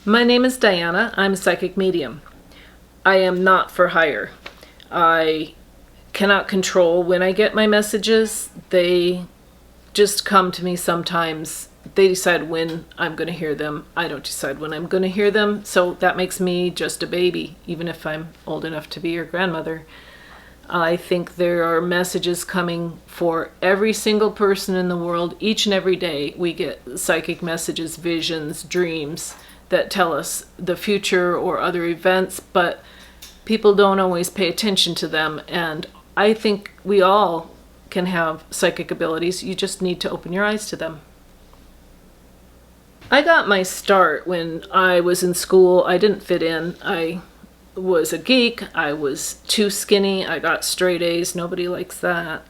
My name is Diana. I'm a psychic medium. I am not for hire. I cannot control when I get my messages. They just come to me sometimes. They decide when I'm going to hear them. I don't decide when I'm going to hear them. So that makes me just a baby, even if I'm old enough to be your grandmother. I think there are messages coming for every single person in the world. Each and every day we get psychic messages, visions, dreams that tell us the future or other events, but people don't always pay attention to them. And I think we all can have psychic abilities. You just need to open your eyes to them. I got my start when I was in school. I didn't fit in. I was a geek. I was too skinny. I got straight A's. Nobody likes that.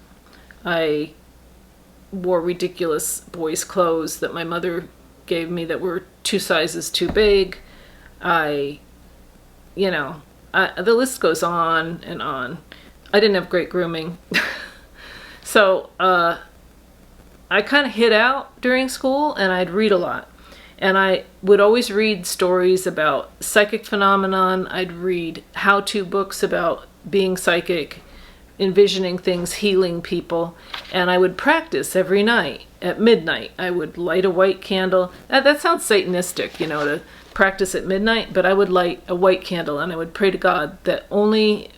I wore ridiculous boys' clothes that my mother gave me that were 2 sizes too big. The list goes on and on. I didn't have great grooming. So I kind of hid out during school, and I'd read a lot. And I would always read stories about psychic phenomenon. I'd read how-to books about being psychic, envisioning things, healing people. And I would practice every night at midnight. I would light a white candle. That sounds satanistic, to practice at midnight. But I would light a white candle, and I would pray to God that only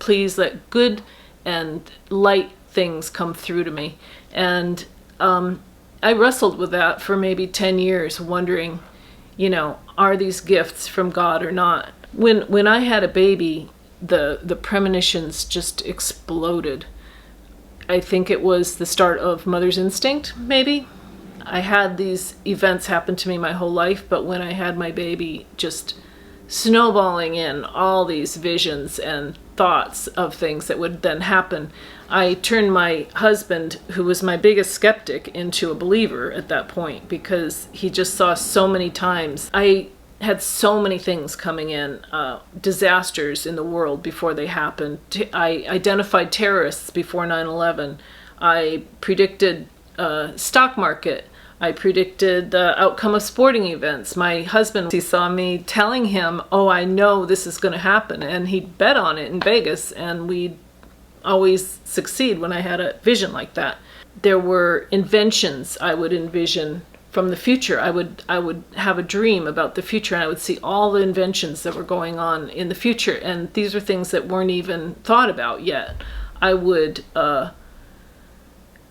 please let good and light things come through to me. And I wrestled with that for maybe 10 years, wondering, are these gifts from God or not? When I had a baby, the premonitions just exploded. I think it was the start of mother's instinct, maybe. I had these events happen to me my whole life, but when I had my baby, just snowballing in all these visions and thoughts of things that would then happen. I turned my husband, who was my biggest skeptic, into a believer at that point because he just saw so many times. I had so many things coming in, disasters in the world before they happened. I identified terrorists before 9/11. I predicted stock market. I predicted the outcome of sporting events. My husband, he saw me telling him, I know this is going to happen. And he bet on it in Vegas, and we'd always succeed when I had a vision like that. There were inventions I would envision from the future. I would have a dream about the future, and I would see all the inventions that were going on in the future. And these are things that weren't even thought about yet.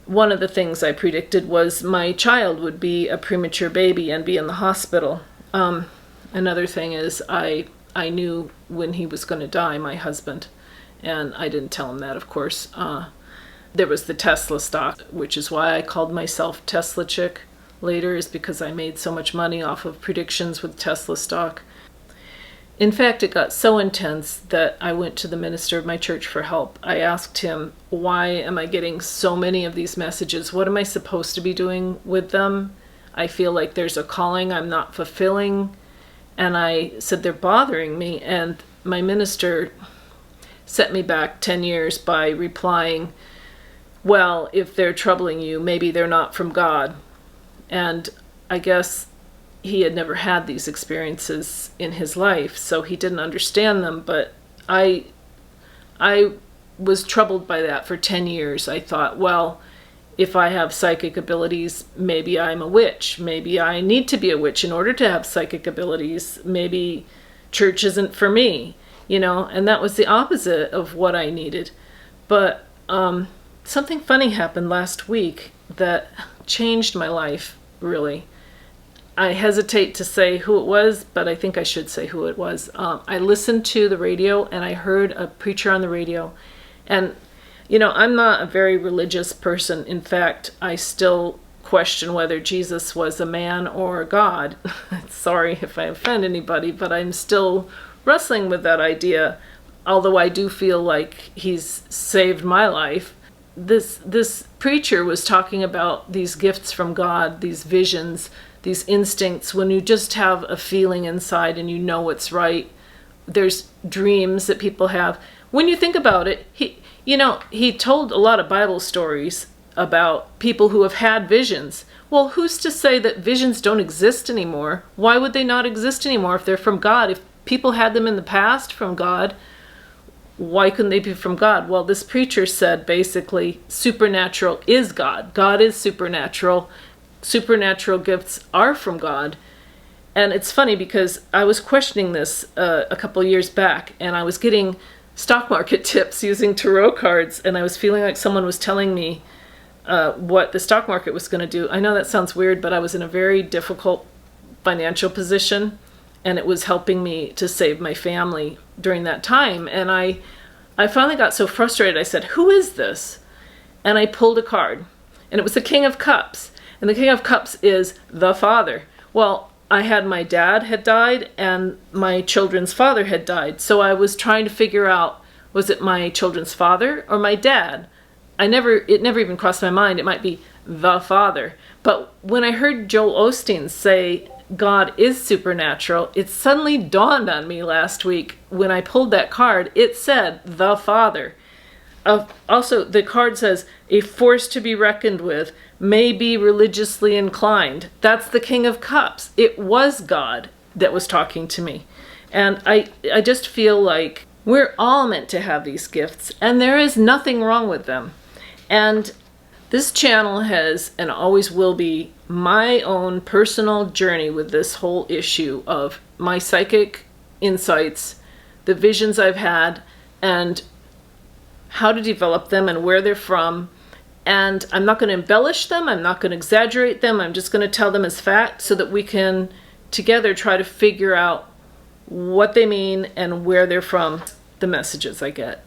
One of the things I predicted was my child would be a premature baby and be in the hospital. Another thing is I knew when he was going to die, my husband, and I didn't tell him that, of course. There was the Tesla stock, which is why I called myself TeslaChick later, is because I made so much money off of predictions with Tesla stock. In fact, it got so intense that I went to the minister of my church for help. I asked him, why am I getting so many of these messages? What am I supposed to be doing with them? I feel like there's a calling I'm not fulfilling. And I said, they're bothering me. And my minister set me back 10 years by replying, well, if they're troubling you, maybe they're not from God. And I guess he had never had these experiences in his life, so he didn't understand them. But I was troubled by that for 10 years. I thought, well, if I have psychic abilities, maybe I'm a witch. Maybe I need to be a witch in order to have psychic abilities. Maybe church isn't for me, and that was the opposite of what I needed. But something funny happened last week that changed my life, really. I hesitate to say who it was, but I think I should say who it was. I listened to the radio, and I heard a preacher on the radio. And, I'm not a very religious person. In fact, I still question whether Jesus was a man or a God. Sorry if I offend anybody, but I'm still wrestling with that idea, although I do feel like he's saved my life. This preacher was talking about these gifts from God, these visions, these instincts, when you just have a feeling inside and you know what's right. There's dreams that people have. When you think about it, he told a lot of Bible stories about people who have had visions. Well, who's to say that visions don't exist anymore? Why would they not exist anymore if they're from God? If people had them in the past from God, why couldn't they be from God? Well, this preacher said basically supernatural is God. God is supernatural. Supernatural gifts are from God. And it's funny because I was questioning this a couple years back, and I was getting stock market tips using tarot cards, and I was feeling like someone was telling me what the stock market was going to do. I know that sounds weird, but I was in a very difficult financial position, and it was helping me to save my family during that time. And I finally got so frustrated, I said, who is this? And I pulled a card, and it was the King of Cups. And the King of Cups is the Father. Well, I had my dad had died, and my children's father had died. So I was trying to figure out, was it my children's father or my dad? It never even crossed my mind. It might be the Father. But when I heard Joel Osteen say God is supernatural, it suddenly dawned on me last week when I pulled that card. It said the Father. Also, the card says, a force to be reckoned with, may be religiously inclined. That's the King of Cups. It was God that was talking to me. And I just feel like we're all meant to have these gifts, and there is nothing wrong with them. And this channel has and always will be my own personal journey with this whole issue of my psychic insights, the visions I've had, and how to develop them and where they're from. And I'm not going to embellish them. I'm not going to exaggerate them. I'm just going to tell them as fact so that we can together try to figure out what they mean and where they're from, the messages I get.